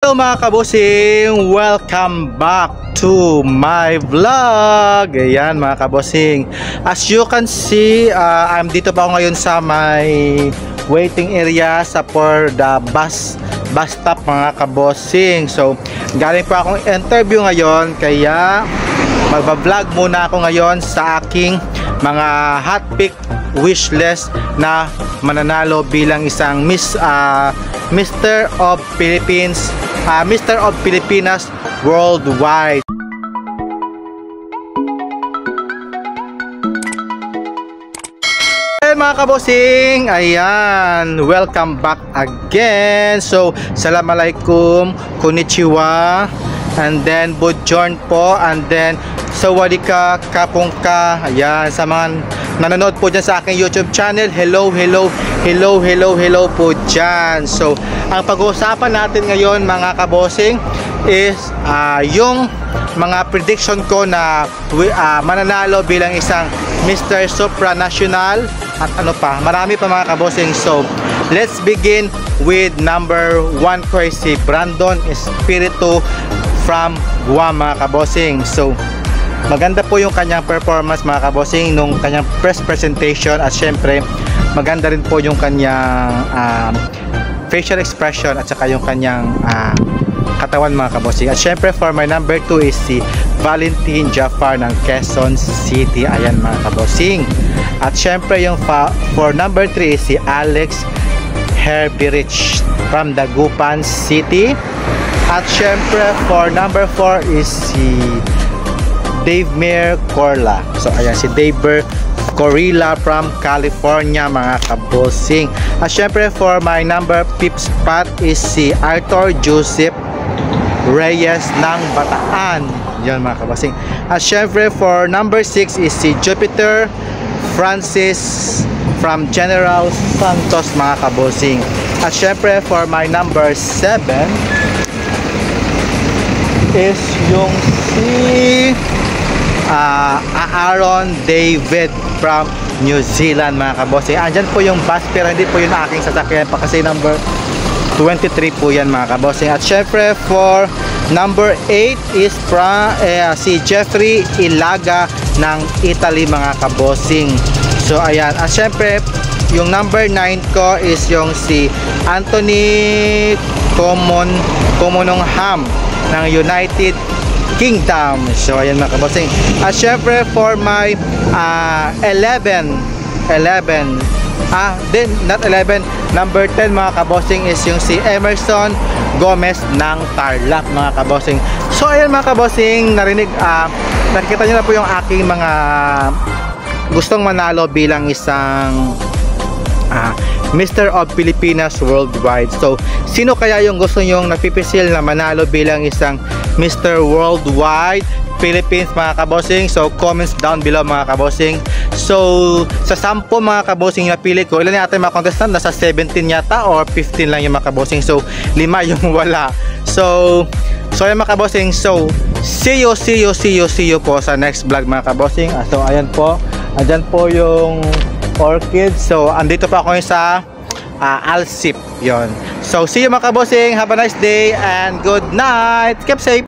Hello mga kabosing! Welcome back to my vlog! Ayan mga kabosing, as you can see, I'm dito pa ako ngayon sa my waiting area for the bus stop mga kabosing. So galing pa akong interview ngayon, kaya magba-vlog muna ako ngayon sa aking mga hot pick wish list na mananalo bilang isang Mr. of Philippines, Mr. of Pilipinas worldwide. Ayan mga kabosing, ayan, welcome back again. So assalamualaikum, konnichiwa, and then buongiorno po, and then sawadika, kapungka. Ayan, sa mga nanonood po dyan sa aking YouTube channel, hello po dyan. So ang pag-uusapan natin ngayon mga kabosing is yung mga prediction ko na mananalo bilang isang Mr. Supranational at ano pa, marami pa mga kabosing. So let's begin with number 1 ko, si Brandon Espiritu from Guam mga kabosing. So maganda po yung kanyang performance mga kabosing nung kanyang press presentation, at syempre maganda rin po yung kanyang facial expression at saka yung kanyang katawan mga kabosing. At syempre for my number 2 is si Valentin Jafar ng Quezon City. Ayan mga kabosing. At syempre yung for number 3 is si Alex Herbirich from Dagupan City. At syempre for number 4 is si Davemir Corla. So ayan, si Davemir Corilla from California mga kabosing. At syempre for my number 5th spot is si Arthur Joseph Reyes ng Bataan. Yan mga kabosing. At syempre for number 6 is si Jupiter Francis from General Santos mga kabosing. At syempre for my number 7 is yung si Aaron David from New Zealand mga kabosing. Andyan po yung bus, pero hindi po yung aking sasakyan pa kasi number 23 po yan mga kabosing. At syempre for number 8 is from si Jeffrey Ilaga ng Italy mga kabosing. So ayan, at syempre yung number 9 ko is yung si Anthony Comonongham ng United Kingdom. So ayan mga kabosing. At syempre for my 11 number 10 mga kabosing is yung si Emerson Gomez ng Tarlac mga kabosing. So ayan mga kabosing, nakikita nyo na po yung aking mga gustong manalo bilang isang Mr. of Pilipinas worldwide. So sino kaya yung gusto nyong napipisil na manalo bilang isang Mr. Worldwide Philippines mga kabosing? So comments down below mga kabosing. So sa 10 mga kabosing na pili ko, ilan yata yung mga contestant? Nasa 17 yata or 15 lang yung mga kabosing. So 5 yung wala. So yan mga kabosing. So see you po sa next vlog mga kabosing. So ayan po, andyan po yung orchid. So andito pa ako sa Alsip yon. So see you mga kabosing, have a nice day and good night, keep safe.